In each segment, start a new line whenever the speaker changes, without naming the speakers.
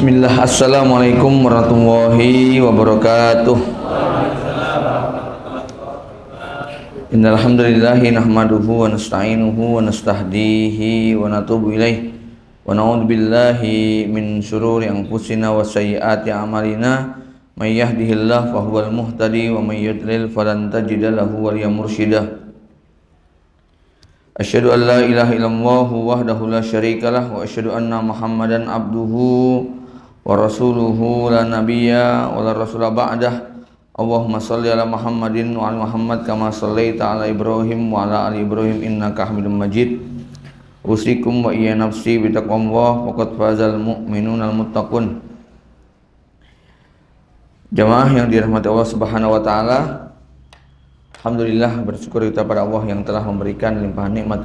Bismillah, assalamualaikum warahmatullahi wabarakatuh. Innal hamdalillahi nahmaduhu wa nasta'inuhu wa nastahdihi wa natubu ilaih wa na'udzu billahi min syururi anfusina wa sayyiati a'malina may yahdihillahu fahuwal muhtadi wa may yudlil falan tajida lahu waliyyan mursyida. Asyhadu an la ilaha illallah wahdahu la syarikalah wa asyhadu anna Muhammadan abduhu wa rasuluhu la nabiyya wa la rasula ba'dah. Allahumma shalli ala Muhammadin wa ala Muhammad kama shallaita ala Ibrahim wa ala ali Ibrahim innaka Hamidum Majid. Usikum wa iya nafsi bi taqwallah faqad fazal mu'minunal muttaqun. Jamaah yang dirahmati Allah Subhanahu wa taala, alhamdulillah, bersyukur kita pada Allah yang telah memberikan limpahan nikmat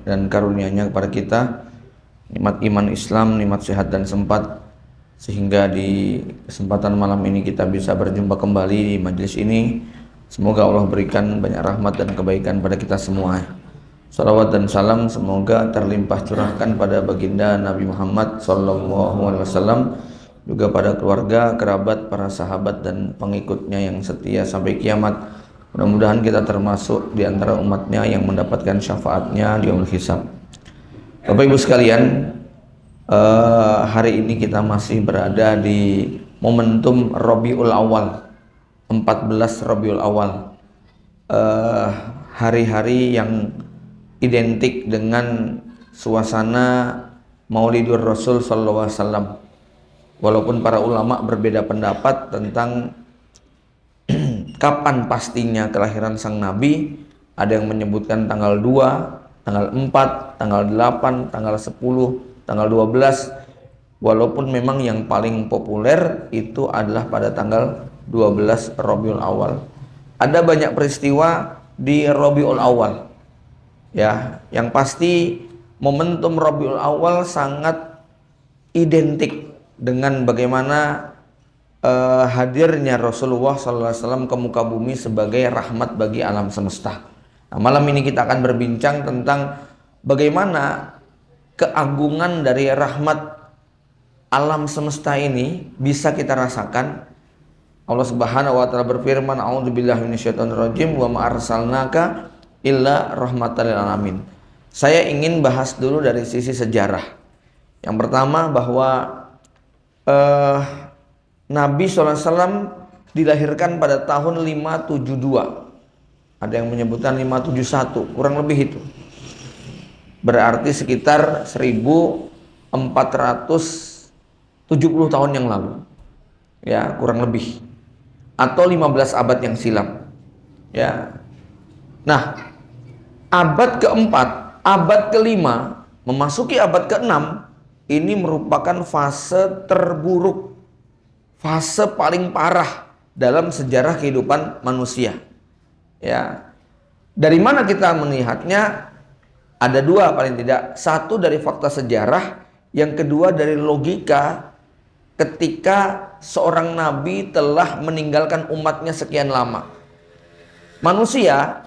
dan karunia-Nya kepada kita, nikmat iman Islam, nikmat sehat dan sempat, sehingga di kesempatan malam ini kita bisa berjumpa kembali di majelis ini. Semoga Allah berikan banyak rahmat dan kebaikan pada kita semua. Salawat dan salam semoga terlimpah curahkan pada baginda Nabi Muhammad SAW, juga pada keluarga, kerabat, para sahabat dan pengikutnya yang setia sampai kiamat. Mudah-mudahan kita termasuk di antara umatnya yang mendapatkan syafaatnya di yaumul hisab. Bapak Ibu sekalian, hari ini kita masih berada di momentum Rabiul Awal, 14 Rabiul Awal, hari-hari yang identik dengan suasana Maulidur Rasul SAW. Walaupun para ulama berbeda pendapat tentang kapan pastinya kelahiran sang Nabi, ada yang menyebutkan tanggal 2, tanggal 4, tanggal 8, tanggal 10, tanggal 12. Walaupun memang yang paling populer itu adalah pada tanggal 12 Rabiul Awal. Ada banyak peristiwa di Rabiul Awal. Ya, yang pasti momentum Rabiul Awal sangat identik dengan bagaimana hadirnya Rasulullah SAW ke muka bumi sebagai rahmat bagi alam semesta. Nah, malam ini kita akan berbincang tentang bagaimana keagungan dari rahmat alam semesta ini bisa kita rasakan. Allah Subhanahu wa taala berfirman, a'udzubillahi minasyaitonirrajim, wa ma arsalnaka illa rahmatan lil alamin. Saya ingin bahas dulu dari sisi sejarah. Yang pertama bahwa Nabi SAW dilahirkan pada tahun 572. Ada yang menyebutkan 571, kurang lebih itu. Berarti sekitar 1470 tahun yang lalu. Ya, kurang lebih. Atau 15 abad yang silam. Ya. Nah, abad keempat, abad kelima, memasuki abad keenam, ini merupakan fase terburuk, fase paling parah dalam sejarah kehidupan manusia. Ya, dari mana kita melihatnya? Ada dua paling tidak. Satu dari fakta sejarah, yang kedua dari logika ketika seorang nabi telah meninggalkan umatnya sekian lama. Manusia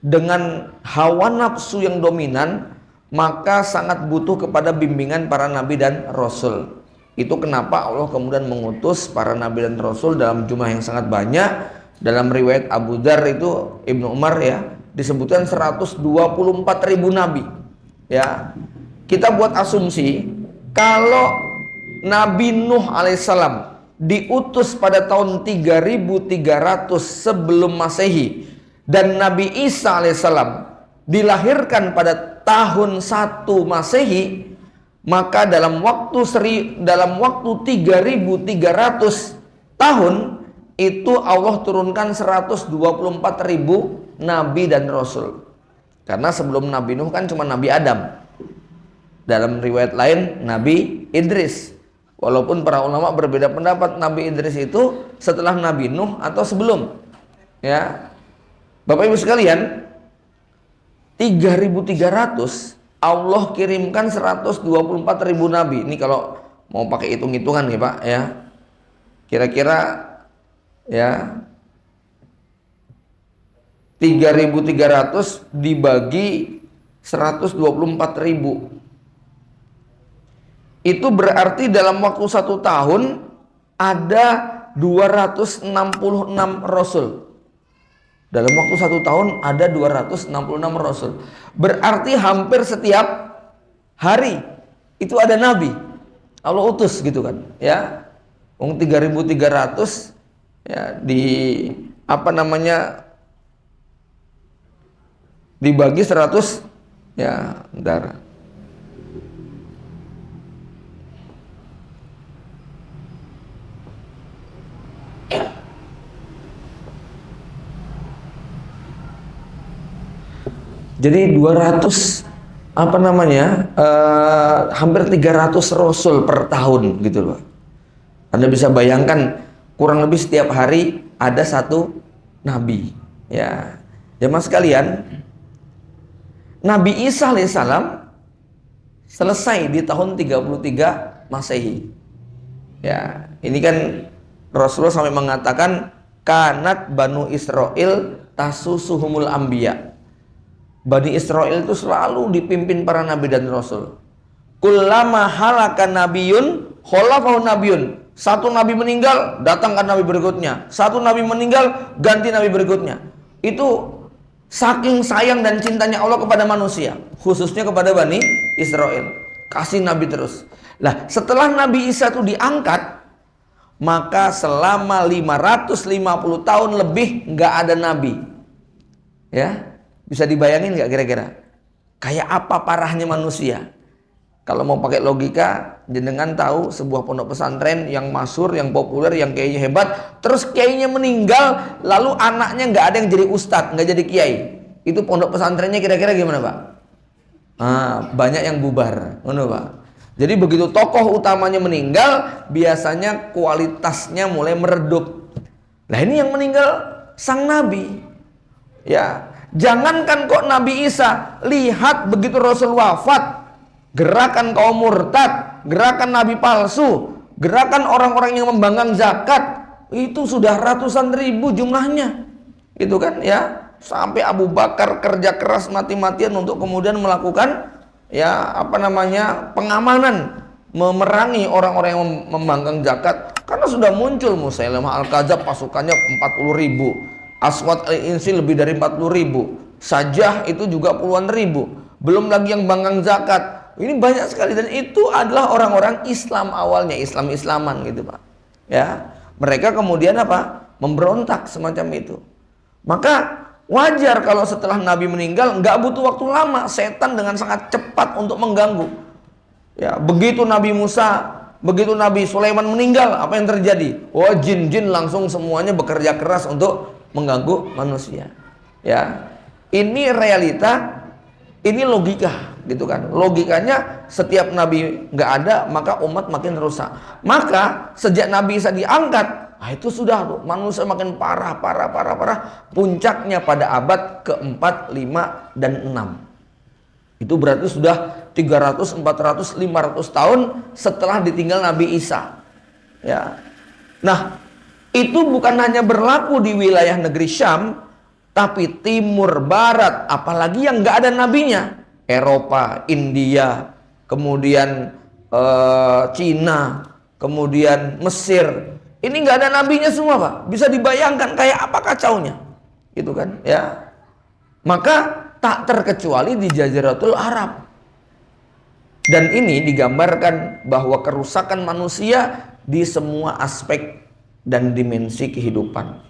dengan hawa nafsu yang dominan, maka sangat butuh kepada bimbingan para nabi dan rasul. Itu kenapa Allah kemudian mengutus para nabi dan rasul dalam jumlah yang sangat banyak. Dalam riwayat Abu Dzar itu, Ibnu Umar ya, disebutkan 124.000 nabi. Ya. Kita buat asumsi kalau Nabi Nuh alaihissalam diutus pada tahun 3300 sebelum Masehi dan Nabi Isa alaihissalam dilahirkan pada tahun 1 Masehi, maka dalam waktu 3300 tahun itu Allah turunkan 124.000 nabi dan rasul. Karena sebelum Nabi Nuh kan cuma Nabi Adam. Dalam riwayat lain Nabi Idris. Walaupun para ulama berbeda pendapat Nabi Idris itu setelah Nabi Nuh atau sebelum. Ya. Bapak Ibu sekalian, 3300 Allah kirimkan 124.000 nabi. Ini kalau mau pakai hitung-hitungan nih Pak ya. Kira-kira ya 3.300 dibagi 124.000. itu berarti dalam waktu 1 tahun ada 266 rasul. Dalam waktu 1 tahun ada 266 rasul. Berarti hampir setiap hari itu ada nabi. Allah utus gitu kan, ya. 3.300 ya dibagi 100 ya, bentar. Jadi 200 hampir 300 rasul per tahun gitu loh. Anda bisa bayangkan kurang lebih setiap hari ada 1 nabi. Ya, jemaah sekalian, Nabi Isa alaihissalam selesai di tahun 33 Masehi. Ya, ini kan Rasulullah sampai mengatakan kanat Banu Israel tasusuhumul anbiya. Bani Israel itu selalu dipimpin para nabi dan rasul. Kullama halaka nabiyun khalafahu nabiyun. 1 nabi meninggal, datangkan nabi berikutnya. 1 nabi meninggal, ganti nabi berikutnya. Itu saking sayang dan cintanya Allah kepada manusia, khususnya kepada Bani Israel. Kasih nabi terus. Lah, setelah Nabi Isa itu diangkat, maka selama 550 tahun lebih nggak ada nabi. Ya. Bisa dibayangin nggak kira-kira? Kayak apa parahnya manusia? Kalau mau pakai logika, jenengan tahu sebuah pondok pesantren yang masyhur, yang populer, yang kiainya hebat, terus kiainya meninggal, lalu anaknya nggak ada yang jadi ustadz, nggak jadi kiai. Itu pondok pesantrennya kira-kira gimana, Pak? Banyak yang bubar, Pak. Jadi begitu tokoh utamanya meninggal, biasanya kualitasnya mulai meredup. Nah, ini yang meninggal sang nabi. Ya. Jangankan kok Nabi Isa, lihat begitu Rasul wafat, gerakan kaum murtad, gerakan nabi palsu, gerakan orang-orang yang membanggang zakat, itu sudah ratusan ribu jumlahnya. Gitu kan ya. Sampai Abu Bakar kerja keras mati-matian untuk kemudian melakukan pengamanan, memerangi orang-orang yang membanggang zakat, karena sudah muncul Musailamah Al-Kadzab, pasukannya 40.000. Aswad al-Insi lebih dari 40.000. Sajah itu juga puluhan ribu. Belum lagi yang banggang zakat. Ini banyak sekali, dan itu adalah orang-orang Islam awalnya, Islam-Islaman gitu, Pak. Ya, mereka kemudian memberontak semacam itu. Maka wajar kalau setelah Nabi meninggal nggak butuh waktu lama, setan dengan sangat cepat untuk mengganggu. Ya, begitu Nabi Musa, begitu Nabi Sulaiman meninggal, apa yang terjadi? Jin-jin langsung semuanya bekerja keras untuk mengganggu manusia. Ya, ini realita, ini logika, gitu kan? Logikanya setiap nabi nggak ada, maka umat makin rusak. Maka sejak Nabi Isa diangkat, itu sudah tuh manusia makin parah. Puncaknya pada abad ke-4, 5, dan 6. Itu berarti sudah 300, 400, 500 tahun setelah ditinggal Nabi Isa. Ya, nah. Itu bukan hanya berlaku di wilayah negeri Syam, tapi timur, barat, apalagi yang nggak ada nabinya. Eropa, India, kemudian Cina, kemudian Mesir. Ini nggak ada nabinya semua, Pak. Bisa dibayangkan kayak apa kacaunya. Gitu kan, ya. Maka tak terkecuali di Jaziratul Arab. Dan ini digambarkan bahwa kerusakan manusia di semua aspek dan dimensi kehidupan,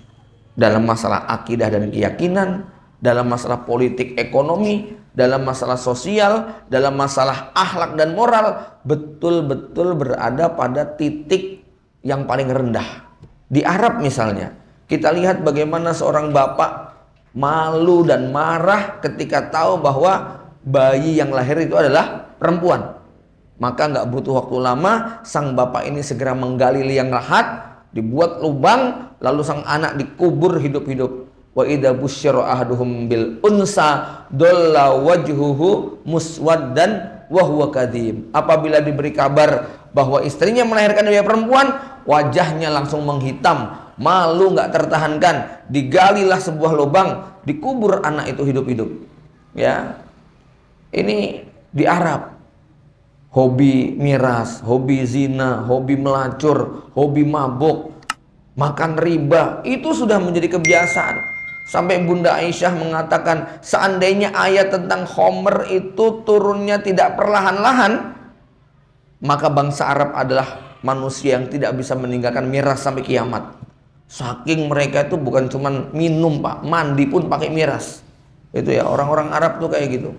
dalam masalah akidah dan keyakinan, dalam masalah politik ekonomi, dalam masalah sosial, dalam masalah akhlak dan moral, betul-betul berada pada titik yang paling rendah. Di Arab misalnya, kita lihat bagaimana seorang bapak malu dan marah ketika tahu bahwa bayi yang lahir itu adalah perempuan. Maka nggak butuh waktu lama, sang bapak ini segera menggali liang lahat, dibuat lubang, lalu sang anak dikubur hidup-hidup. Wa idza busyira ahaduhum bil unsa dalla wajhuhu muswaddan wa huwa kadhib. Apabila diberi kabar bahwa istrinya melahirkan bayi perempuan, wajahnya langsung menghitam, malu nggak tertahankan, digalilah sebuah lubang, dikubur anak itu hidup-hidup. Ya, ini di Arab. hobi miras, hobi zina, hobi melacur, hobi mabuk, makan riba, itu sudah menjadi kebiasaan. Sampai Bunda Aisyah mengatakan, seandainya ayat tentang Khomer itu turunnya tidak perlahan-lahan, maka bangsa Arab adalah manusia yang tidak bisa meninggalkan miras sampai kiamat. Saking mereka itu bukan cuma minum Pak, mandi pun pakai miras. Itu ya, orang-orang Arab tuh kayak gitu.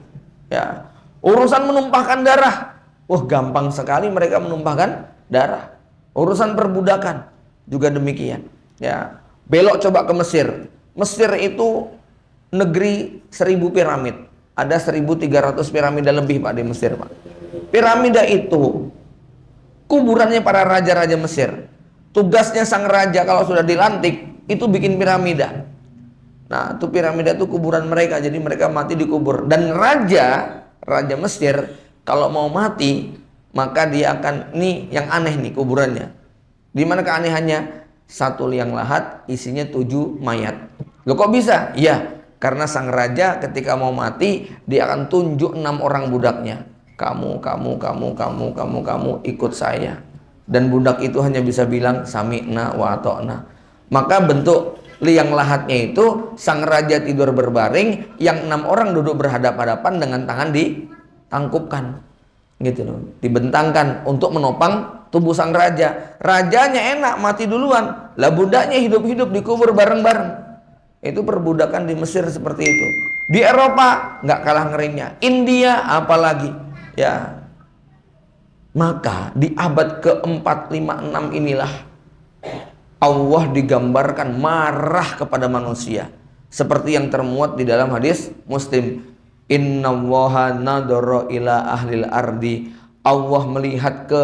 Ya, urusan menumpahkan darah, wah gampang sekali mereka menumpahkan darah. Urusan perbudakan juga demikian. Ya, belok coba ke Mesir. Mesir itu negeri 1000 piramid. Ada 1300 piramida lebih Pak di Mesir Pak. Piramida itu kuburannya para raja-raja Mesir. Tugasnya sang raja kalau sudah dilantik itu bikin piramida. Nah, itu piramida itu kuburan mereka, jadi mereka mati dikubur. Dan raja Mesir kalau mau mati, maka dia akan, nih yang aneh nih kuburannya. Di mana keanehannya? Satu liang lahat isinya 7 mayat. Loh kok bisa? Ya, karena sang raja ketika mau mati, dia akan tunjuk 6 orang budaknya. Kamu ikut saya. Dan budak itu hanya bisa bilang sami'na wa ata'na. Maka bentuk liang lahatnya itu sang raja tidur berbaring, yang 6 orang duduk berhadap-hadapan dengan tangan ditangkupkan, gitu loh, dibentangkan untuk menopang tubuh sang raja. Rajanya enak mati duluan, lah budaknya hidup-hidup dikubur bareng-bareng. Itu perbudakan di Mesir seperti itu. Di Eropa nggak kalah ngerinya, India apalagi ya. Maka di abad ke-4, 5, 6 inilah Allah digambarkan marah kepada manusia, seperti yang termuat di dalam hadis Muslim. Innallaha nadara ila ahlil ardi. Allah melihat ke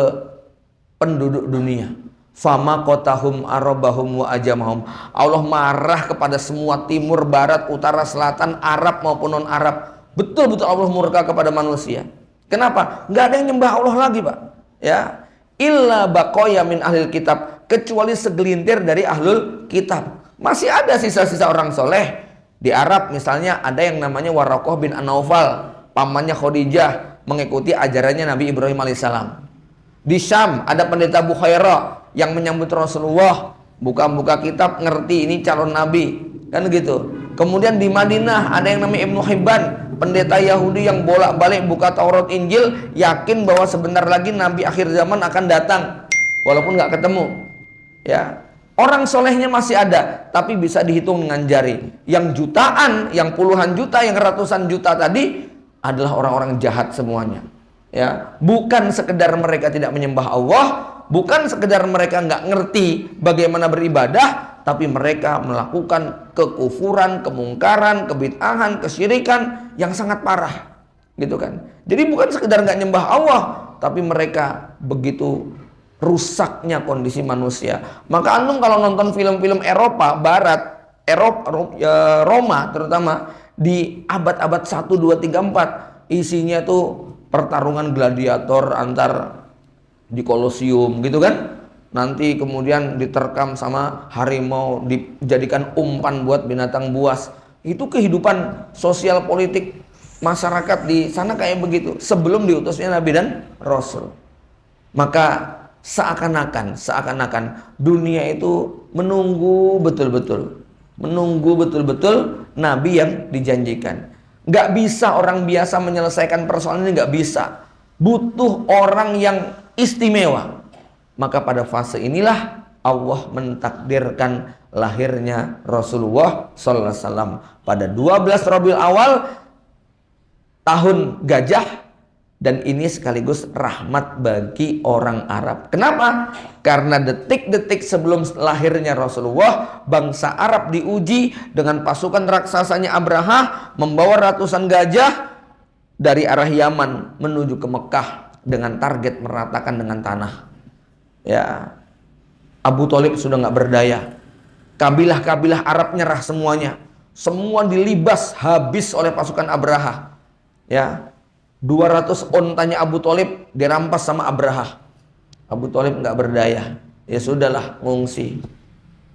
penduduk dunia. Fama qotahum arabahum wa ajamahum. Allah marah kepada semua, timur, barat, utara, selatan, Arab maupun non-Arab. Betul-betul Allah murka kepada manusia. Kenapa? Nggak ada yang nyembah Allah lagi Pak. Ya, illa baqaya min ahlil kitab, kecuali segelintir dari ahlul kitab. Masih ada sisa-sisa orang soleh. Di Arab misalnya ada yang namanya Waraqah bin An-Naufal, pamannya Khadijah, mengikuti ajarannya Nabi Ibrahim alaihissalam. Di Syam ada pendeta Bukhaira yang menyambut Rasulullah, buka-buka kitab, ngerti ini calon nabi, kan gitu. Kemudian di Madinah ada yang namanya Ibnu Hibban, pendeta Yahudi yang bolak-balik buka Taurat Injil, yakin bahwa sebentar lagi Nabi akhir zaman akan datang, walaupun nggak ketemu. Ya, orang solehnya masih ada, tapi bisa dihitung dengan jari. Yang jutaan, yang puluhan juta, yang ratusan juta tadi adalah orang-orang jahat semuanya. Ya, bukan sekedar mereka tidak menyembah Allah, bukan sekedar mereka nggak ngerti bagaimana beribadah, tapi mereka melakukan kekufuran, kemungkaran, kebid'ahan, kesyirikan yang sangat parah, gitu kan. Jadi bukan sekedar nggak nyembah Allah, tapi mereka begitu rusaknya kondisi manusia. Maka antum kalau nonton film-film Eropa Barat, Roma terutama di abad-abad 1, 2, 3, 4, isinya tuh pertarungan gladiator antar di Kolosium, gitu kan. Nanti kemudian diterkam sama harimau, dijadikan umpan buat binatang buas. Itu kehidupan sosial politik masyarakat di sana kayak begitu sebelum diutusnya Nabi dan Rasul. Maka seakan-akan dunia itu menunggu betul-betul Nabi yang dijanjikan. Nggak bisa orang biasa menyelesaikan persoalan ini, nggak bisa. Butuh orang yang istimewa. Maka pada fase inilah Allah mentakdirkan lahirnya Rasulullah sallallahu alaihi wasallam pada 12 Rabiul Awal tahun gajah, dan ini sekaligus rahmat bagi orang Arab. Kenapa? Karena detik-detik sebelum lahirnya Rasulullah, bangsa Arab diuji dengan pasukan raksasanya Abraha membawa ratusan gajah dari arah Yaman menuju ke Mekah dengan target meratakan dengan tanah. Ya, Abu Thalib sudah nggak berdaya. Kabilah-kabilah Arab nyerah semuanya. Semua dilibas habis oleh pasukan Abraha. Ya, 200 ontanya Abu Thalib dirampas sama Abraha. Abu Thalib nggak berdaya. Ya sudahlah, ngungsi.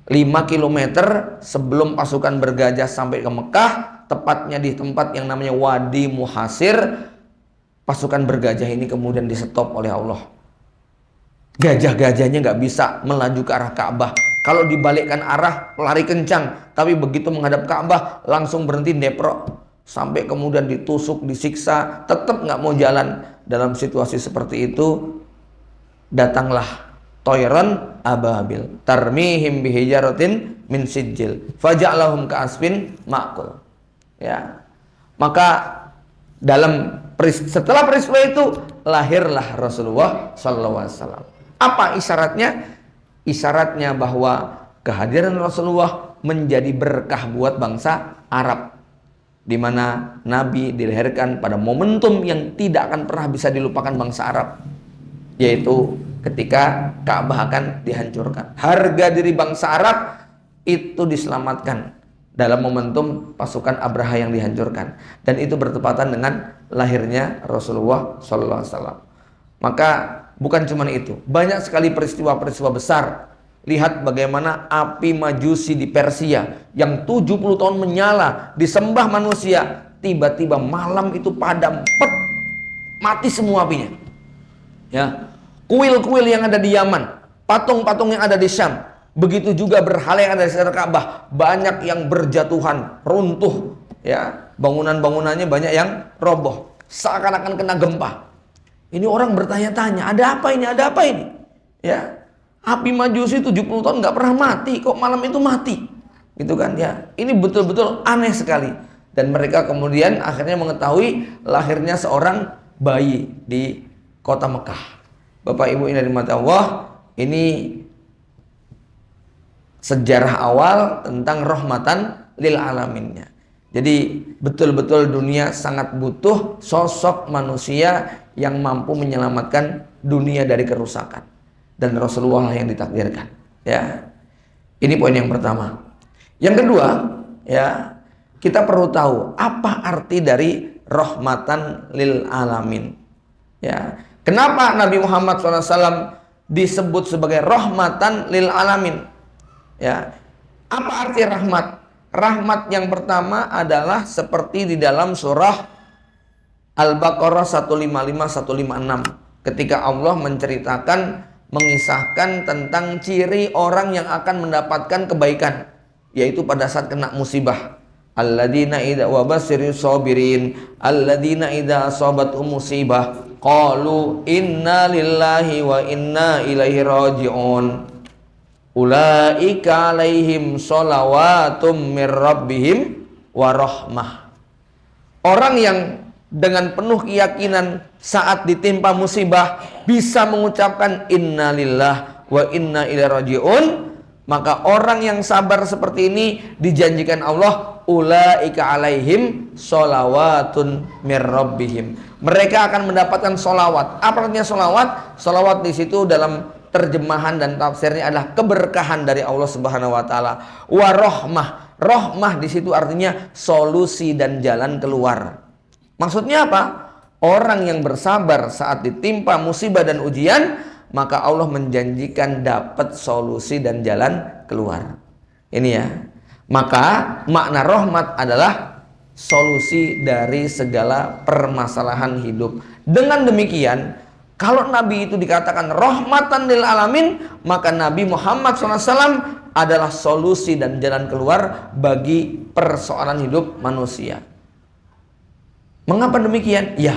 5 kilometer sebelum pasukan bergajah sampai ke Mekah, tepatnya di tempat yang namanya Wadi Muhasir, pasukan bergajah ini kemudian di-stop oleh Allah. Gajah-gajahnya nggak bisa melaju ke arah Ka'bah. Kalau dibalikkan arah lari kencang, tapi begitu menghadap Ka'bah langsung berhenti deprok. Sampai kemudian ditusuk, disiksa, tetap nggak mau jalan. Dalam situasi seperti itu, datanglah toyron ababil, tarmihim bihijaratin min sijil, faja'lahum ka'asfin ma'kul. Ya, maka setelah peristiwa itu lahirlah Rasulullah SAW. Apa isyaratnya? Isyaratnya bahwa kehadiran Rasulullah menjadi berkah buat bangsa Arab, di mana Nabi dilahirkan pada momentum yang tidak akan pernah bisa dilupakan bangsa Arab, yaitu ketika Ka'bah akan dihancurkan. Harga diri bangsa Arab itu diselamatkan dalam momentum pasukan Abraha yang dihancurkan, dan itu bertepatan dengan lahirnya Rasulullah SAW. Maka bukan cuma itu, banyak sekali peristiwa-peristiwa besar. Lihat bagaimana api Majusi di Persia yang 70 tahun menyala, disembah manusia, tiba-tiba malam itu padam, mati semua apinya. Ya, kuil-kuil yang ada di Yaman, patung-patung yang ada di Syam, begitu juga berhala yang ada di sekitar Ka'bah, banyak yang berjatuhan, runtuh, ya, bangunan-bangunannya banyak yang roboh, seakan-akan kena gempa. Ini orang bertanya-tanya, ada apa ini? Ada apa ini? Ya, api Majusi 70 tahun nggak pernah mati, kok malam itu mati? Gitu kan ya. Ini betul-betul aneh sekali. Dan mereka kemudian akhirnya mengetahui lahirnya seorang bayi di kota Mekah. Bapak Ibu ini dari mata Allah, ini sejarah awal tentang rahmatan lil alaminnya. Jadi betul-betul dunia sangat butuh sosok manusia yang mampu menyelamatkan dunia dari kerusakan, dan Rasulullah yang ditakdirkan. Ya, ini poin yang pertama. Yang kedua, ya, kita perlu tahu apa arti dari rahmatan lil alamin. Ya, kenapa Nabi Muhammad SAW disebut sebagai rahmatan lil alamin? Ya, apa arti rahmat? Rahmat yang pertama adalah seperti di dalam surah Al-Baqarah 155-156, ketika Allah menceritakan, mengisahkan tentang ciri orang yang akan mendapatkan kebaikan, yaitu pada saat kena musibah. Alladzina idza wabasirus sabirin alladzina idza asabatuhum musibah qalu inna lillahi wa inna ilaihi raji'un. Ulaika alaihim sholawatum mir rabbihim wa rahmah. Orang yang dengan penuh keyakinan saat ditimpa musibah bisa mengucapkan innalillah wa inna ilaihi raji'un, maka orang yang sabar seperti ini dijanjikan Allah, ulaika alaihim sholawatun mir rabbihim. Mereka akan mendapatkan sholawat. Apa artinya sholawat? Sholawat di situ dalam terjemahan dan tafsirnya adalah keberkahan dari Allah Subhanahu wa taala. Wa rahmah. Rahmah di situ artinya solusi dan jalan keluar. Maksudnya apa? Orang yang bersabar saat ditimpa musibah dan ujian, maka Allah menjanjikan dapat solusi dan jalan keluar. Ini ya. Maka makna rahmat adalah solusi dari segala permasalahan hidup. Dengan demikian, kalau Nabi itu dikatakan rahmatan lil alamin, maka Nabi Muhammad SAW adalah solusi dan jalan keluar bagi persoalan hidup manusia. Mengapa demikian? Ya,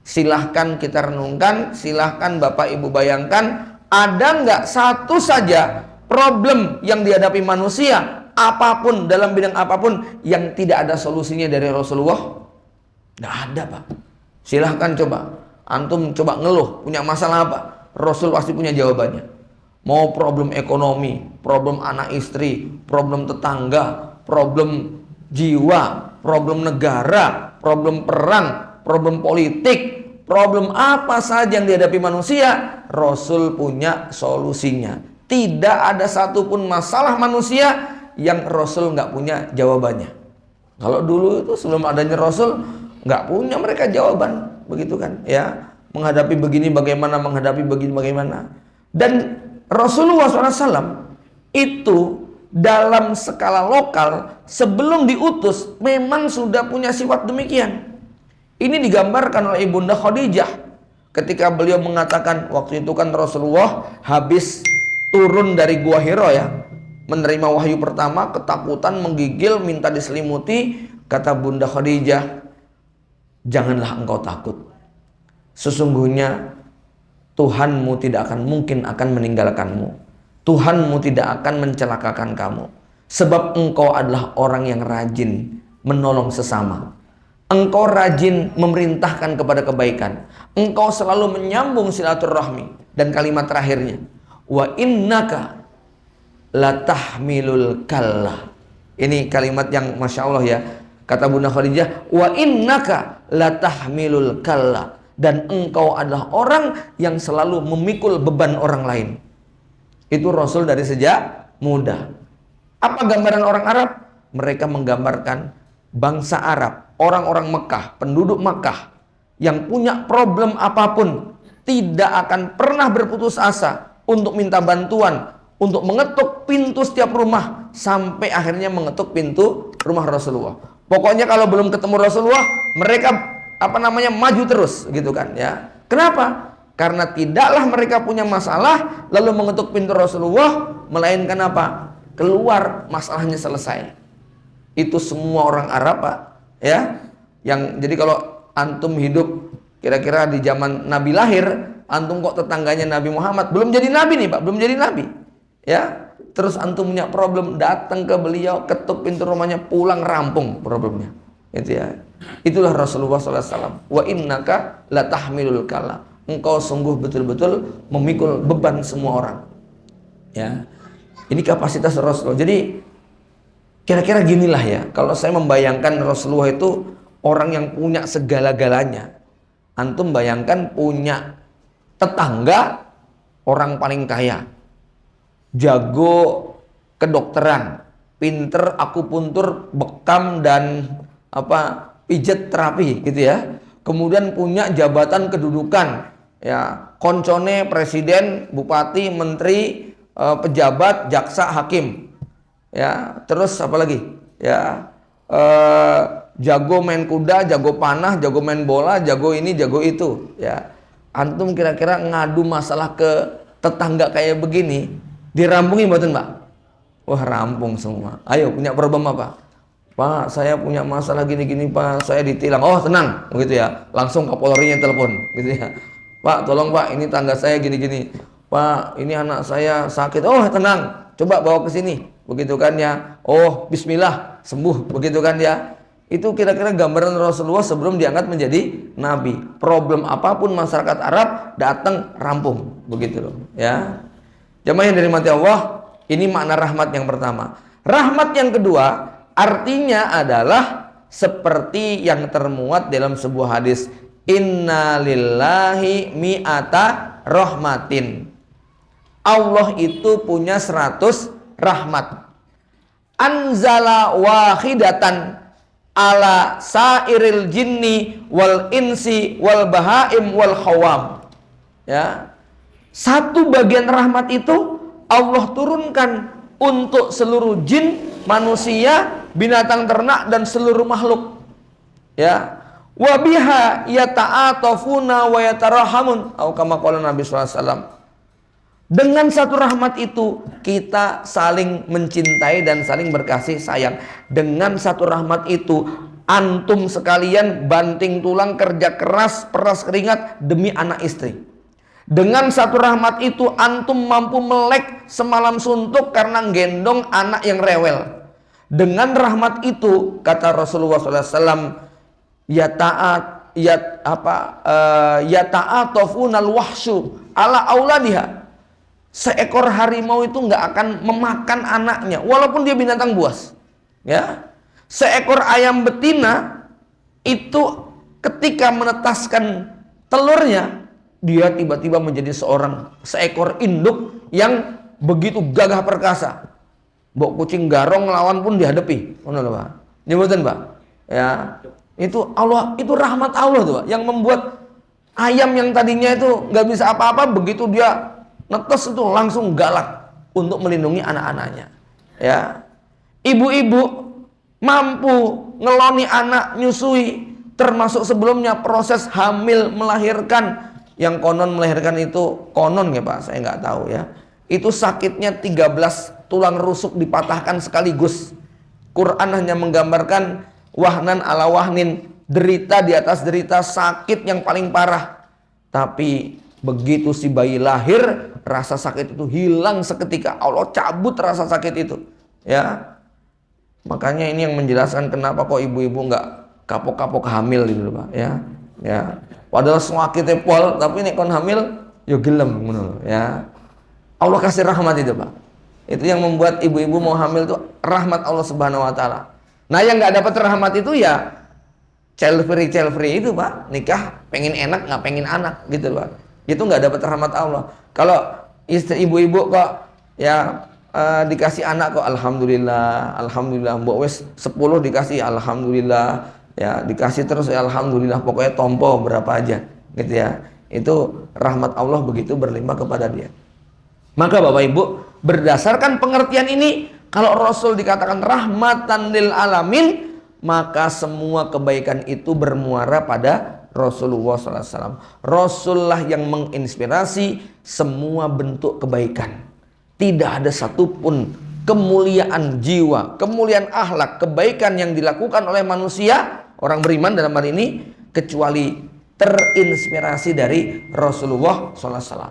silahkan kita renungkan, silahkan Bapak Ibu bayangkan, ada nggak satu saja problem yang dihadapi manusia, apapun, dalam bidang apapun, yang tidak ada solusinya dari Rasulullah? Nggak ada, Pak. Silahkan coba. Antum coba ngeluh, punya masalah apa? Rasul pasti punya jawabannya. Mau problem ekonomi, problem anak istri, problem tetangga, problem jiwa, problem negara, problem perang, problem politik, problem apa saja yang dihadapi manusia, Rasul punya solusinya. Tidak ada satupun masalah manusia yang Rasul nggak punya jawabannya. Kalau dulu itu sebelum adanya Rasul, nggak punya mereka jawaban. Begitu kan ya, menghadapi begini bagaimana, menghadapi begini bagaimana. Dan Rasulullah SAW itu dalam skala lokal sebelum diutus memang sudah punya sifat demikian. Ini digambarkan oleh Ibunda Khadijah ketika beliau mengatakan, waktu itu kan Rasulullah habis turun dari Gua Hira ya, menerima wahyu pertama, ketakutan, menggigil, minta diselimuti. Kata Bunda Khadijah, janganlah engkau takut, sesungguhnya Tuhanmu tidak akan mungkin akan meninggalkanmu, Tuhanmu tidak akan mencelakakan kamu, sebab engkau adalah orang yang rajin menolong sesama, engkau rajin memerintahkan kepada kebaikan, engkau selalu menyambung silaturahmi. Dan kalimat terakhirnya, wa innaka latahmilul kallah. Ini kalimat yang Masya Allah ya. Kata Bunda Khadijah, wa innaka latahmilul kallah, dan engkau adalah orang yang selalu memikul beban orang lain. Itu Rasul dari sejak muda. Apa gambaran orang Arab? Mereka menggambarkan bangsa Arab, orang-orang Mekah, penduduk Mekah yang punya problem apapun, tidak akan pernah berputus asa untuk minta bantuan, untuk mengetuk pintu setiap rumah, sampai akhirnya mengetuk pintu rumah Rasulullah. Pokoknya kalau belum ketemu Rasulullah, mereka maju terus gitu kan ya. Kenapa? Karena tidaklah mereka punya masalah lalu mengetuk pintu Rasulullah, melainkan apa? Keluar masalahnya selesai. Itu semua orang Arab Pak ya. Jadi kalau antum hidup kira-kira di zaman Nabi lahir, antum kok tetangganya Nabi Muhammad belum jadi Nabi nih Pak, belum jadi Nabi ya. Terus antum punya problem, datang ke beliau, ketuk pintu rumahnya, pulang rampung problemnya. Itu ya. Itulah Rasulullah SAW. Wa innaka latahmilul kallah. Engkau sungguh betul-betul memikul beban semua orang. Ya. Ini kapasitas Rasulullah. Jadi kira-kira ginilah ya. Kalau saya membayangkan Rasulullah itu orang yang punya segala-galanya. Antum bayangkan punya tetangga orang paling kaya, jago kedokteran, pinter akupuntur, bekam dan pijat terapi gitu ya. Kemudian punya jabatan kedudukan ya, koncone presiden, bupati, menteri, pejabat, jaksa, hakim. Ya, terus apa lagi? Ya, jago main kuda, jago panah, jago main bola, jago ini, jago itu ya. Antum kira-kira ngadu masalah ke tetangga kayak begini, dirampungi mboten Mbak? Wah, rampung semua. Ayo, punya problem apa? Pak, saya punya masalah gini-gini Pak, saya ditilang. Oh, tenang, begitu ya. Langsung Kapolrinya telepon, gitu ya. Pak, tolong Pak, ini tangga saya gini-gini. Pak, ini anak saya sakit. Oh, tenang, coba bawa ke sini. Begitu kan ya. Oh, bismillah, sembuh, begitu kan ya. Itu kira-kira gambaran Rasulullah sebelum diangkat menjadi nabi. Problem apapun masyarakat Arab datang rampung, begitu loh, ya. Jamaah yang dirahmati Allah, ini makna rahmat yang pertama. Rahmat yang kedua, artinya adalah seperti yang termuat dalam sebuah hadis, inna lillahi mi'ata rahmatin. Allah itu punya 100 rahmat. Anzala wahidatan ala sairil jinni wal insi wal bahaim wal khawam. Ya. Satu bagian rahmat itu Allah turunkan untuk seluruh jin, manusia, binatang ternak dan seluruh makhluk. Ya. Wa biha yata'atafuna wa yatarahamun. Atau kama qala Nabi sallallahu alaihi wasallam. Dengan satu rahmat itu kita saling mencintai dan saling berkasih sayang. Dengan satu rahmat itu antum sekalian banting tulang, kerja keras, peras keringat demi anak istri. Dengan satu rahmat itu antum mampu melek semalam suntuk karena gendong anak yang rewel. Dengan rahmat itu kata Rasulullah SAW, yata'atofunal wahsyu ala auladiha. Seekor harimau itu nggak akan memakan anaknya walaupun dia binatang buas. Ya. Seekor ayam betina itu ketika menetaskan telurnya, dia tiba-tiba menjadi seekor induk yang begitu gagah perkasa. Mbok kucing garong lawan pun dihadapi. Ngono lho, Pak. Nyebutin, Pak. Ya. Itu Allah, itu rahmat Allah tuh, Pak, yang membuat ayam yang tadinya itu nggak bisa apa-apa, begitu dia netes itu langsung galak untuk melindungi anak-anaknya. Ya. Ibu-ibu mampu ngeloni anak, nyusui, termasuk sebelumnya proses hamil melahirkan. Yang konon melahirkan itu, konon ya Pak, saya nggak tahu ya, itu sakitnya 13 tulang rusuk dipatahkan sekaligus. Quran hanya menggambarkan wahnan ala wahnin, derita di atas derita, sakit yang paling parah. Tapi begitu si bayi lahir, rasa sakit itu hilang seketika. Allah cabut rasa sakit itu, ya. Makanya ini yang menjelaskan kenapa kok ibu-ibu nggak kapok-kapok hamil gitu Pak, ya. Ya. Padahal sakitnya pol, tapi nek kon hamil yo gelem ngono ya. Allah kasih rahmat itu Pak. Itu yang membuat ibu-ibu mau hamil itu rahmat Allah Subhanahu wa taala. Nah, yang nggak dapat rahmat itu ya child free itu Pak. Nikah pengen enak nggak pengen anak gitu Pak. Itu nggak dapat rahmat Allah. Kalau istri ibu-ibu kok ya dikasih anak kok alhamdulillah, alhamdulillah, mbok wis 10 dikasih alhamdulillah. Ya, dikasih terus ya alhamdulillah, pokoknya tompo berapa aja gitu ya. Itu rahmat Allah begitu berlimpah kepada dia. Maka Bapak Ibu, berdasarkan pengertian ini, kalau Rasul dikatakan rahmatan lil alamin, maka semua kebaikan itu bermuara pada Rasulullah SAW. Rasulullah yang menginspirasi semua bentuk kebaikan. Tidak ada satupun kemuliaan jiwa, kemuliaan akhlak, kebaikan yang dilakukan oleh manusia, orang beriman dalam hal ini, kecuali terinspirasi dari Rasulullah SAW.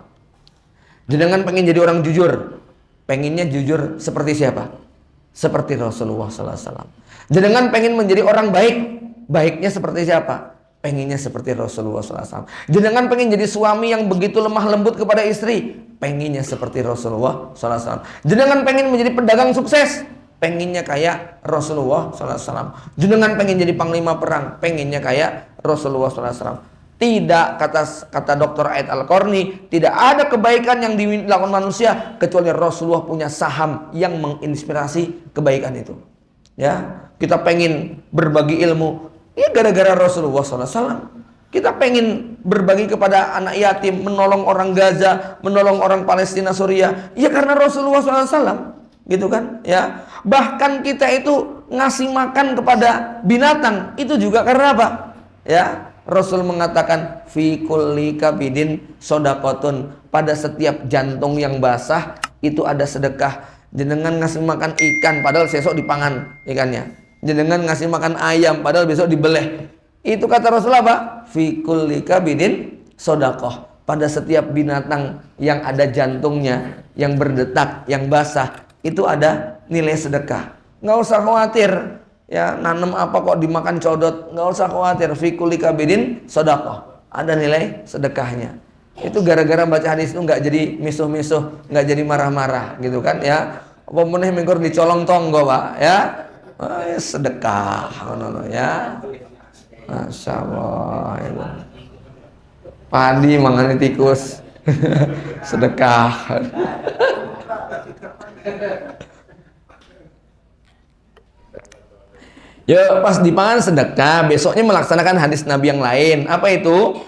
Jenengan pengen jadi orang jujur, pengennya jujur seperti siapa? Seperti Rasulullah SAW. Jenengan pengen menjadi orang baik, baiknya seperti siapa? Pengennya seperti Rasulullah SAW. Jenengan pengen jadi suami yang begitu lemah lembut kepada istri, pengennya seperti Rasulullah SAW. Jenengan pengen menjadi pedagang sukses, pengennya kayak Rasulullah SAW. Jenengan pengen jadi panglima perang, pengennya kayak Rasulullah SAW. Tidak, kata Dr. Aid Al-Qarni, tidak ada kebaikan yang dilakukan manusia kecuali Rasulullah punya saham yang menginspirasi kebaikan itu. Ya, kita pengen berbagi ilmu, ya gara-gara Rasulullah SAW. Kita pengen berbagi kepada anak yatim, menolong orang Gaza, menolong orang Palestina, Suriah, ya karena Rasulullah SAW, gitu kan? Ya, bahkan kita itu ngasih makan kepada binatang, itu juga karena apa? Ya, Rasul mengatakan fi kulli kabidin sodakotun, pada setiap jantung yang basah itu ada sedekah. Jenengan ngasih makan ikan padahal besok dipangan ikannya. Jenengan ngasih makan ayam padahal besok dibeleh. Itu kata Rasulullah apa? Fi kulli kabidin sodakoh, pada setiap binatang yang ada jantungnya, yang berdetak, yang basah, itu ada nilai sedekah. Nggak usah khawatir ya, nanam apa kok dimakan codot, nggak usah khawatir. Fi kulli kabidin sodakoh, ada nilai sedekahnya. Itu gara-gara baca hadis itu nggak jadi misuh-misuh, nggak jadi marah-marah gitu kan ya. Apa meneh mingkur dicolong tonggo Pak ya. Sedekah ya. Masya Allah ya. Padi mangane tikus sedekah. Ya pas dipangan sedekah, besoknya melaksanakan hadis Nabi yang lain. Apa itu?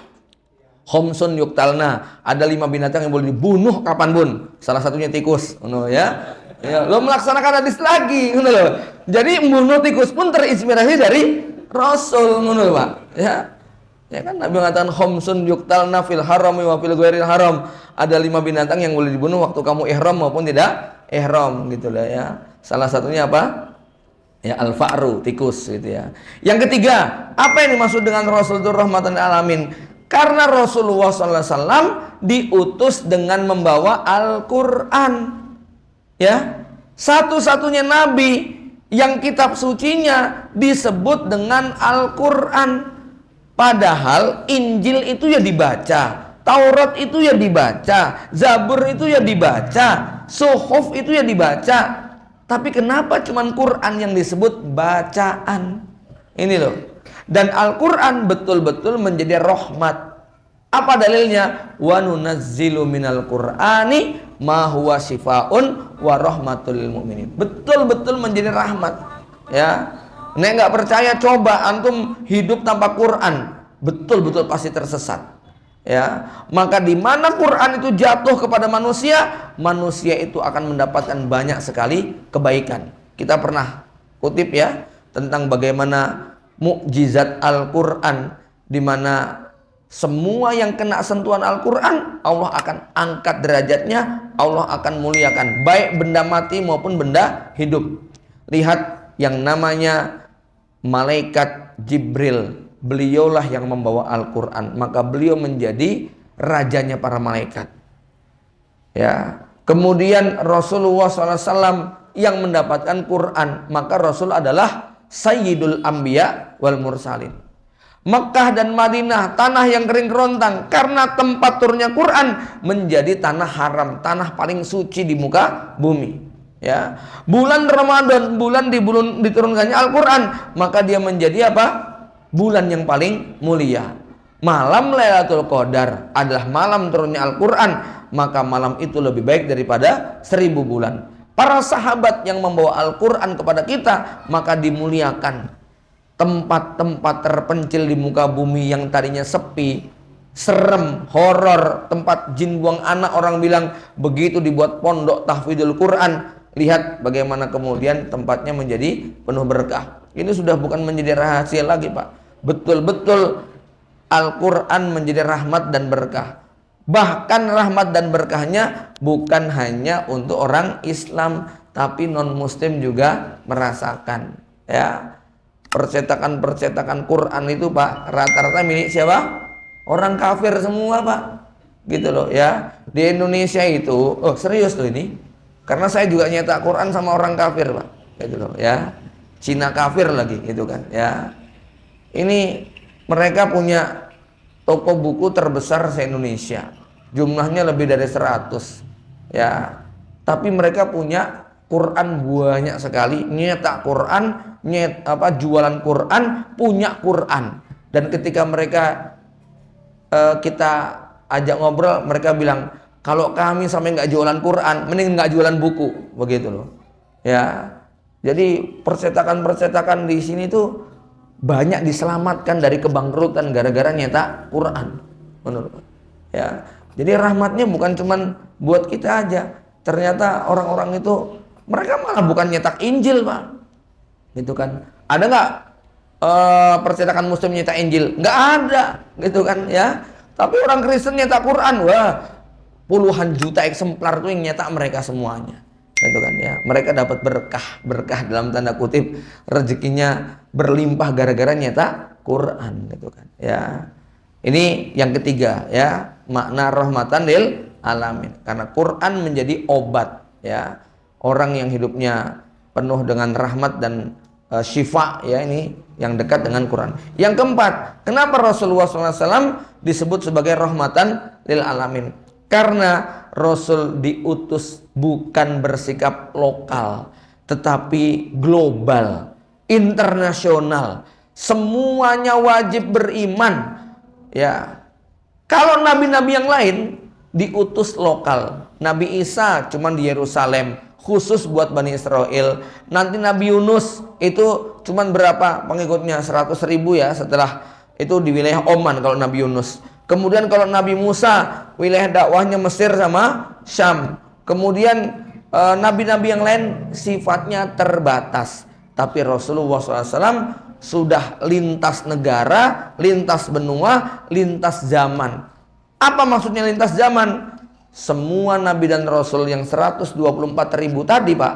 Khomsun yuktalna, ada 5 binatang yang boleh dibunuh kapanpun. Salah satunya tikus, ya. Ya, lo melaksanakan hadis lagi, jadi membunuh tikus pun terinspirasi dari Rasul, Pak. Ya, ya kan Nabi mengatakan khomsun yuktalna fil harami wa fil ghairil haram. Ada 5 binatang yang boleh dibunuh waktu kamu ihram maupun tidak ihram, gitu lah ya. Salah satunya apa? Ya al-fa'ru, tikus gitu ya. Yang ketiga, apa yang dimaksud dengan Rasul itu rahmatan lil alamin? Karena Rasulullah SAW diutus dengan membawa Al-Quran, ya, satu-satunya Nabi yang kitab sucinya disebut dengan Al-Quran. Padahal Injil itu ya dibaca, Taurat itu ya dibaca, Zabur itu ya dibaca, Suhuf itu ya dibaca. Tapi kenapa cuman Quran yang disebut bacaan? Ini loh. Dan Al-Quran betul-betul menjadi rahmat. Apa dalilnya? Wa nunazzilu minal Qur'ani ma huwa shifaun wa rahmatul lil mu'minin. Betul-betul menjadi rahmat. Ya. Nek nggak percaya coba antum hidup tanpa Quran, betul-betul pasti tersesat. Ya, maka di mana Quran itu jatuh kepada manusia, manusia itu akan mendapatkan banyak sekali kebaikan. Kita pernah kutip ya tentang bagaimana mukjizat Al-Quran, di mana semua yang kena sentuhan Al-Quran Allah akan angkat derajatnya, Allah akan muliakan, baik benda mati maupun benda hidup. Lihat yang namanya malaikat Jibril, beliaulah yang membawa Al-Quran, maka beliau menjadi rajanya para malaikat. Ya, kemudian Rasulullah SAW yang mendapatkan Quran, maka Rasul adalah Sayyidul Anbiya wal Mursalin. Mekah dan Madinah, tanah yang kering kerontang, karena tempat turunnya Quran menjadi tanah haram, tanah paling suci di muka bumi. Ya, bulan Ramadan, bulan diturunkannya Al-Quran, maka dia menjadi apa? Bulan yang paling mulia. Malam Lailatul Qadar adalah malam turunnya Al-Quran, maka malam itu lebih baik daripada 1000 bulan. Para sahabat yang membawa Al-Quran kepada kita, maka dimuliakan. Tempat-tempat terpencil di muka bumi yang tadinya sepi, serem, horor, tempat jin buang anak, orang bilang, begitu dibuat pondok tahfidzul Quran, lihat bagaimana kemudian tempatnya menjadi penuh berkah. Ini sudah bukan menjadi rahasia lagi, Pak. Betul-betul Al-Quran menjadi rahmat dan berkah. Bahkan rahmat dan berkahnya bukan hanya untuk orang Islam, tapi non-Muslim juga merasakan. Ya, percetakan Quran itu, Pak, rata-rata milik siapa? Orang kafir semua, Pak. Gitu loh ya. Di Indonesia itu, oh serius loh ini. Karena saya juga nyetak Quran sama orang kafir, Pak. Gitu loh ya. Cina kafir lagi gitu kan ya. Ini mereka punya toko buku terbesar se-Indonesia. Jumlahnya lebih dari 100. Ya. Tapi mereka punya Quran banyak sekali, nyetak Quran, jualan Quran, punya Quran. Dan ketika mereka kita ajak ngobrol, mereka bilang, kalau kami sampai nggak jualan Quran, mending nggak jualan buku, begitu loh. Ya, jadi percetakan di sini tuh banyak diselamatkan dari kebangkrutan gara-gara nyetak Quran, menurut. Ya, jadi rahmatnya bukan cuman buat kita aja. Ternyata orang-orang itu mereka malah bukan nyetak Injil, Pak. Gitu kan. Ada nggak percetakan Muslim nyetak Injil? Nggak ada, gitu kan ya. Tapi orang Kristen nyetak Quran, wah, puluhan juta eksemplar tuh yang nyetak mereka semuanya. Gitu kan ya. Mereka dapat berkah dalam tanda kutip, rezekinya berlimpah gara-gara nyetak Quran, gitu kan ya. Ini yang ketiga ya, makna rahmatan lil alamin. Karena Quran menjadi obat ya. Orang yang hidupnya penuh dengan rahmat dan syifa ya, ini yang dekat dengan Quran. Yang keempat, kenapa Rasulullah SAW disebut sebagai rahmatan lil alamin? Karena Rasul diutus bukan bersikap lokal, tetapi global, internasional. Semuanya wajib beriman. Ya, kalau nabi-nabi yang lain diutus lokal. Nabi Isa cuman di Yerusalem, khusus buat Bani Israel. Nanti Nabi Yunus itu cuman berapa pengikutnya? 100.000 ya, setelah itu di wilayah Oman kalau Nabi Yunus. Kemudian kalau Nabi Musa, wilayah dakwahnya Mesir sama Syam. Kemudian nabi-nabi yang lain sifatnya terbatas. Tapi Rasulullah SAW sudah lintas negara, lintas benua, lintas zaman. Apa maksudnya lintas zaman? Semua nabi dan rasul yang 124.000 tadi, Pak,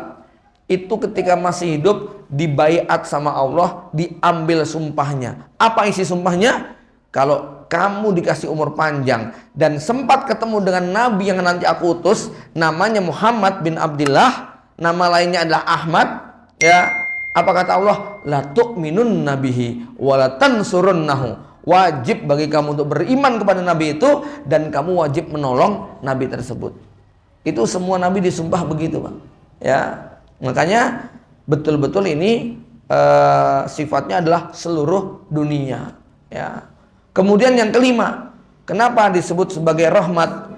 itu ketika masih hidup dibaiat sama Allah, diambil sumpahnya. Apa isi sumpahnya? Kalau kamu dikasih umur panjang dan sempat ketemu dengan nabi yang nanti aku utus, namanya Muhammad bin Abdullah, nama lainnya adalah Ahmad, ya. Apa kata Allah? La tu'minun nabihi wa la tansurunnahu. Wajib bagi kamu untuk beriman kepada nabi itu, dan kamu wajib menolong nabi tersebut. Itu semua nabi disumpah begitu, Pak. Ya, makanya betul-betul ini sifatnya adalah seluruh dunia. Ya. Kemudian yang kelima, kenapa disebut sebagai rahmat?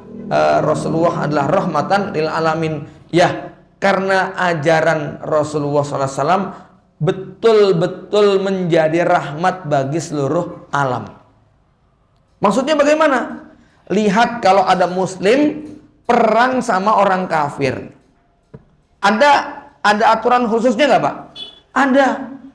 Rasulullah adalah rahmatan lil alamin. Ya, karena ajaran Rasulullah SAW betul-betul menjadi rahmat bagi seluruh alam. Maksudnya bagaimana? Lihat kalau ada muslim perang sama orang kafir, ada aturan khususnya nggak, Pak? Ada.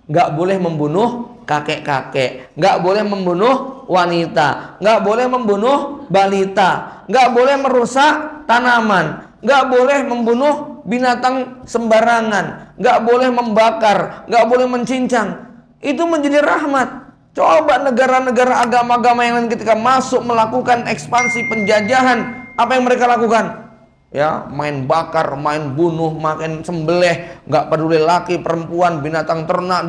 Nggak boleh membunuh kakek-kakek, nggak boleh membunuh wanita, nggak boleh membunuh balita, nggak boleh merusak tanaman, nggak boleh membunuh binatang sembarangan, nggak boleh membakar, nggak boleh mencincang. Itu menjadi rahmat. Coba negara-negara agama-agama yang lain ketika masuk melakukan ekspansi penjajahan, apa yang mereka lakukan? Ya, main bakar, main bunuh, main sembelih, nggak peduli laki, perempuan, binatang ternak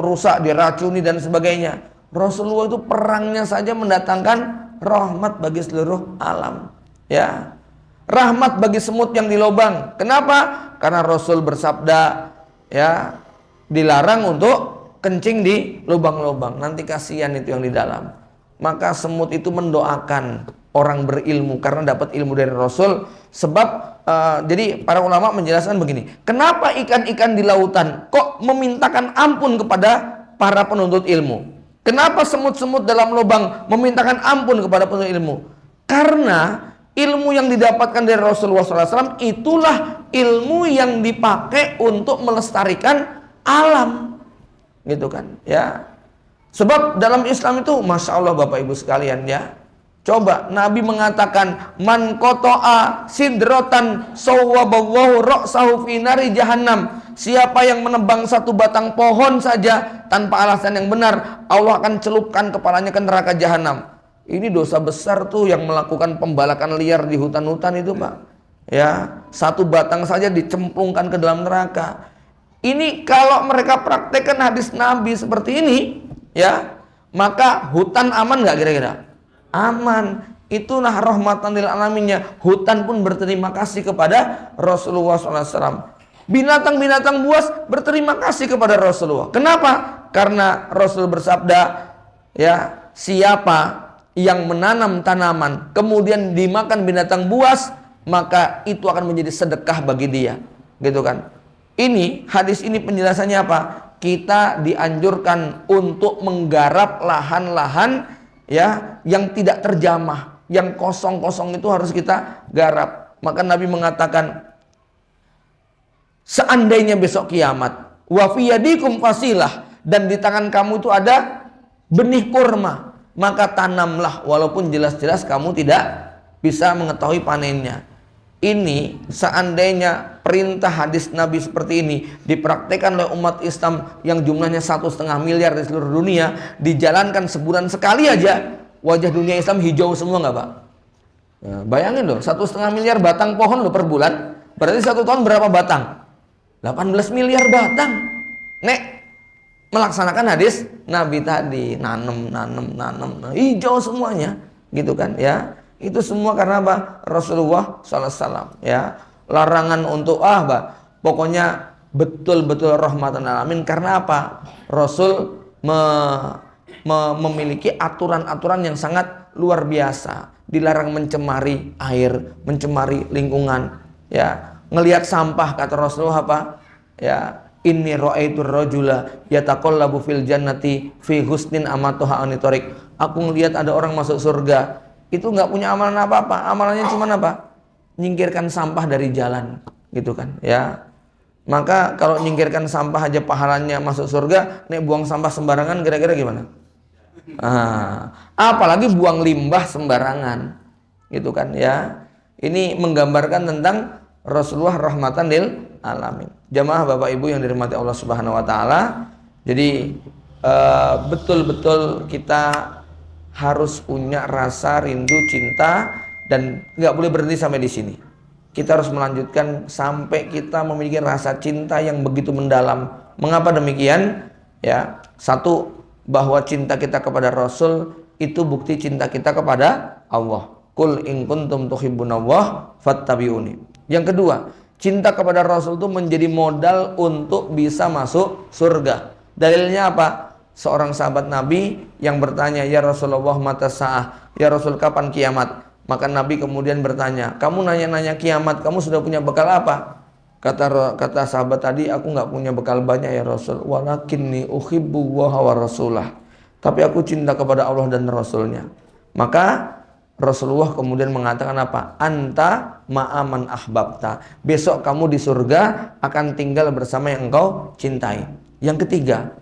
rusak, diracuni dan sebagainya. Rasulullah itu perangnya saja mendatangkan rahmat bagi seluruh alam. Ya, rahmat bagi semut yang di lubang. Kenapa? Karena Rasul bersabda, ya, dilarang untuk kencing di lubang-lubang. Nanti kasihan itu yang di dalam. Maka semut itu mendoakan orang berilmu karena dapat ilmu dari Rasul. Sebab jadi para ulama menjelaskan begini, kenapa ikan-ikan di lautan kok memintakan ampun kepada para penuntut ilmu? Kenapa semut-semut dalam lubang memintakan ampun kepada penuntut ilmu? Karena ilmu yang didapatkan dari Rasulullah SAW itulah ilmu yang dipakai untuk melestarikan alam, gitu kan? Ya, sebab dalam Islam itu, masya Allah Bapak Ibu sekalian, ya. Coba Nabi mengatakan, man qata'a sidrotan sawwaballahu ra'sahu fi nari jahannam. Siapa yang menebang satu batang pohon saja tanpa alasan yang benar, Allah akan celupkan kepalanya ke neraka jahanam. Ini dosa besar tuh yang melakukan pembalakan liar di hutan-hutan itu, Pak. Ya, satu batang saja dicemplungkan ke dalam neraka. Ini kalau mereka praktekkan hadis Nabi seperti ini, ya, maka hutan aman nggak kira-kira? Aman. Itulah rahmatan lil alaminnya. Hutan pun berterima kasih kepada Rasulullah SAW. Binatang-binatang buas berterima kasih kepada Rasulullah. Kenapa? Karena Rasul bersabda, ya, siapa yang menanam tanaman kemudian dimakan binatang buas, maka itu akan menjadi sedekah bagi dia, gitu kan? Ini hadis ini penjelasannya apa? Kita dianjurkan untuk menggarap lahan-lahan, ya, yang tidak terjamah, yang kosong-kosong itu harus kita garap. Maka Nabi mengatakan, seandainya besok kiamat, wa fi yadikum fasilah, dan di tangan kamu itu ada benih kurma, maka tanamlah walaupun jelas-jelas kamu tidak bisa mengetahui panennya. Ini seandainya perintah hadis Nabi seperti ini dipraktekkan oleh umat Islam yang jumlahnya 1,5 miliar di seluruh dunia, dijalankan sebulan sekali aja, wajah dunia Islam hijau semua nggak, Pak? Ya, bayangin loh, 1,5 miliar batang pohon loh per bulan, berarti 1 tahun berapa batang? 18 miliar batang. Nek melaksanakan hadis Nabi tadi, nanem, hijau semuanya, gitu kan? Ya. Itu semua karena apa? Rasulullah SAW, ya. Larangan untuk pokoknya betul-betul rahmatan alamin. Karena apa? Rasul memiliki aturan-aturan yang sangat luar biasa. Dilarang mencemari air, mencemari lingkungan, ya. Ngelihat sampah, kata Rasulullah apa? Ya, inni ra'aitur rajula yataqallabu fil jannati fi husnin amatuha anitorik. Aku ngelihat ada orang masuk surga, itu nggak punya amalan apa-apa, amalannya cuma apa? Nyingkirkan sampah dari jalan, gitu kan, ya. Maka kalau nyingkirkan sampah aja pahalanya masuk surga, nek buang sampah sembarangan kira-kira gimana? Apalagi buang limbah sembarangan, gitu kan, ya. Ini menggambarkan tentang Rasulullah rahmatan lil alamin. Jamaah Bapak Ibu yang dirahmati Allah Subhanahu wa taala. Jadi betul-betul kita harus punya rasa rindu cinta dan nggak boleh berhenti sampai di sini. Kita harus melanjutkan sampai kita memiliki rasa cinta yang begitu mendalam. Mengapa demikian? Ya, satu, bahwa cinta kita kepada Rasul itu bukti cinta kita kepada Allah. Qul in kuntum tuhibbunallah fattabi'uni. Yang kedua, cinta kepada Rasul itu menjadi modal untuk bisa masuk surga. Dalilnya apa? Seorang sahabat Nabi yang bertanya, ya Rasulullah mata sa'ah, ya Rasul kapan kiamat? Maka Nabi kemudian bertanya, kamu nanya-nanya kiamat, kamu sudah punya bekal apa? Kata sahabat tadi, aku nggak punya bekal banyak ya Rasul. Walakinni uhibbu wa rasulah. Tapi aku cinta kepada Allah dan Rasulnya. Maka Rasulullah kemudian mengatakan apa? Anta ma'aman ahbabta. Besok kamu di surga akan tinggal bersama yang engkau cintai. Yang ketiga,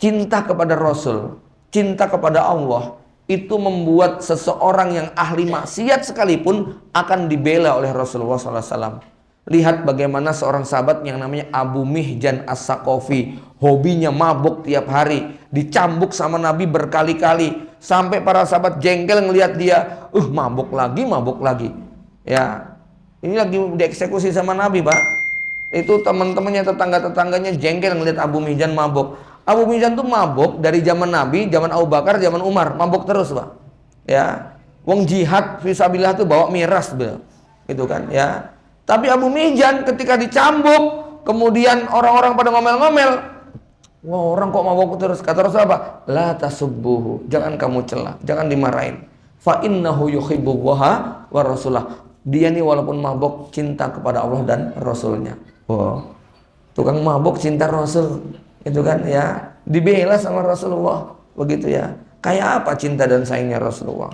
cinta kepada Rasul, cinta kepada Allah, itu membuat seseorang yang ahli maksiat sekalipun akan dibela oleh Rasulullah SAW. Lihat bagaimana seorang sahabat yang namanya Abu Mihjan As-Saqafi, hobinya mabuk tiap hari, dicambuk sama Nabi berkali-kali, sampai para sahabat jengkel ngelihat dia, mabuk lagi. Ya, ini lagi dieksekusi sama Nabi, Pak. Itu teman-temannya, tetangga-tetangganya jengkel ngelihat Abu Mihjan mabuk. Abu Mihjan tuh mabuk dari zaman Nabi, zaman Abu Bakar, zaman Umar, mabuk terus, Pak. Ya, wong jihad fisabilillah tuh bawa miras, beliau. Itu kan, ya. Tapi Abu Mihjan ketika dicambuk, kemudian orang-orang pada ngomel-ngomel, wah, orang kok mabuk terus? Kata Rasul apa? La tasubbuhu, jangan kamu celah, jangan dimarahin. Fa innahu yuhibbullaha wa rasulah. Dia nih walaupun mabuk cinta kepada Allah dan Rasulnya. Wow, tukang mabuk cinta Rasul, itu kan, ya, dibela sama Rasulullah, begitu ya. Kayak apa cinta dan sayangnya Rasulullah?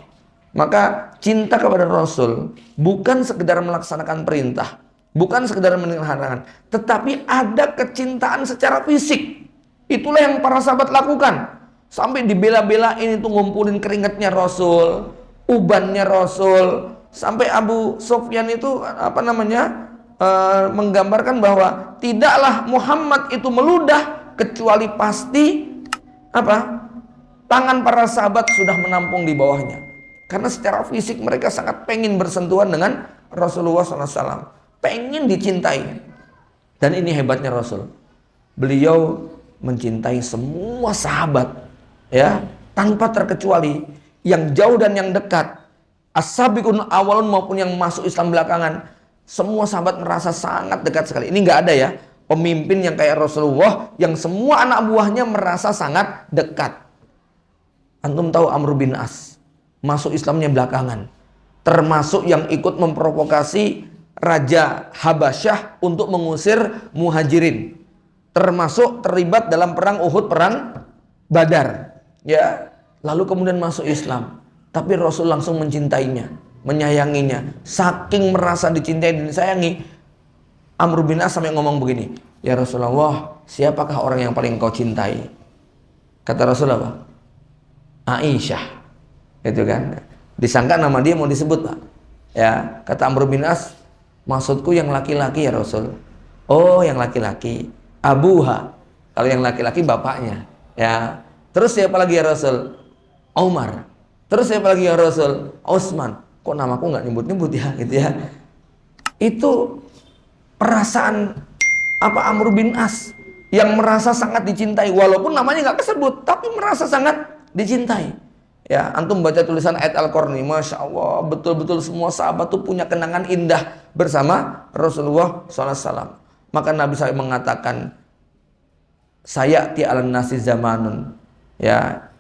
Maka cinta kepada Rasul bukan sekedar melaksanakan perintah, bukan sekedar meninggalkan, tetapi ada kecintaan secara fisik. Itulah yang para sahabat lakukan. Sampai dibela-belain itu, ngumpulin keringatnya Rasul, ubannya Rasul. Sampai Abu Sufyan itu menggambarkan bahwa tidaklah Muhammad itu meludah kecuali pasti tangan para sahabat sudah menampung di bawahnya. Karena secara fisik mereka sangat pengen bersentuhan dengan Rasulullah SAW, pengen dicintai. Dan ini hebatnya Rasul, beliau mencintai semua sahabat, ya, tanpa terkecuali, yang jauh dan yang dekat, as-sabiqun awalun maupun yang masuk Islam belakangan. Semua sahabat merasa sangat dekat sekali. Ini nggak ada ya pemimpin yang kayak Rasulullah, yang semua anak buahnya merasa sangat dekat. Antum tahu Amr bin As masuk Islamnya belakangan, termasuk yang ikut memprovokasi Raja Habasyah untuk mengusir Muhajirin, termasuk terlibat dalam perang Uhud, perang Badar, ya. Lalu kemudian masuk Islam, tapi Rasul langsung mencintainya, menyayanginya. Saking merasa dicintai dan disayangi, Amr bin As sampai ngomong begini, ya Rasulullah, siapakah orang yang paling kau cintai? Kata Rasul apa? Aisyah. Itu kan, disangka nama dia mau disebut, Pak. Ya, kata Amr bin As, maksudku yang laki-laki ya Rasul. Oh, yang laki-laki. Abuha. Kalau yang laki-laki bapaknya. Ya. Terus siapa lagi ya Rasul? Umar. Terus siapa lagi ya Rasul? Utsman. Kok namaku nggak nyebut-nyebut ya, gitu ya. Itu perasaan Amr bin As yang merasa sangat dicintai, walaupun namanya nggak kesebut, tapi merasa sangat dicintai. Ya, antum baca tulisan ayat Al-Qarni, Masya Allah, betul-betul semua sahabat tuh punya kenangan indah bersama Rasulullah SAW. Maka Nabi SAW mengatakan, sayati ala nasi zamanun, ya,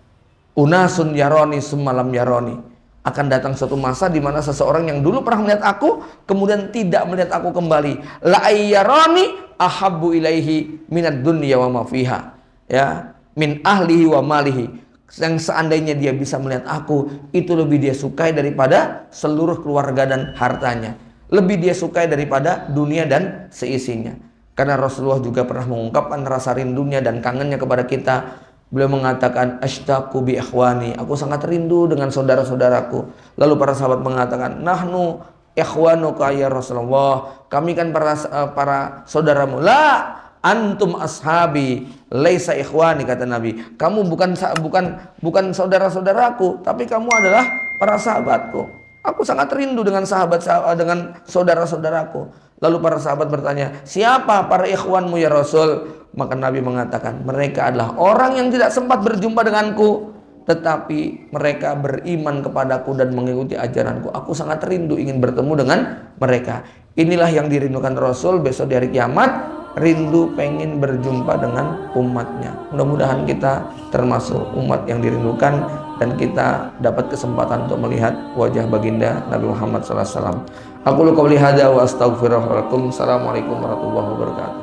unasun yaroni semalam yaroni. Akan datang suatu masa di mana seseorang yang dulu pernah melihat aku, kemudian tidak melihat aku kembali. La ayyarani ahabbu ilaihi minad dunya wa ma fiha, ya, min ahlihi wa malihi. Yang seandainya dia bisa melihat aku, itu lebih dia sukai daripada seluruh keluarga dan hartanya, lebih dia sukai daripada dunia dan seisinya. Karena Rasulullah juga pernah mengungkapkan rasa rindunya dan kangennya kepada kita. Beliau mengatakan, ashtaqu bi ikhwani, aku sangat rindu dengan saudara-saudaraku. Lalu para sahabat mengatakan, nahnu ikhwanuka ya Rasulullah, kami kan para saudaramu. La antum ashabi laisa ikhwani, kata Nabi. Kamu bukan saudara-saudaraku, tapi kamu adalah para sahabatku. Aku sangat rindu dengan dengan saudara-saudaraku. Lalu para sahabat bertanya, siapa para ikhwanmu ya Rasul? Maka Nabi mengatakan, mereka adalah orang yang tidak sempat berjumpa denganku, tetapi mereka beriman kepadaku dan mengikuti ajaranku. Aku sangat rindu ingin bertemu dengan mereka. Inilah yang dirindukan Rasul besok di hari kiamat, rindu pengen berjumpa dengan umatnya. Mudah-mudahan kita termasuk umat yang dirindukan dan kita dapat kesempatan untuk melihat wajah baginda Nabi Muhammad SAW. Aku qouli hadza wa astaghfirullahaladzim. Assalamualaikum warahmatullahi wabarakatuh.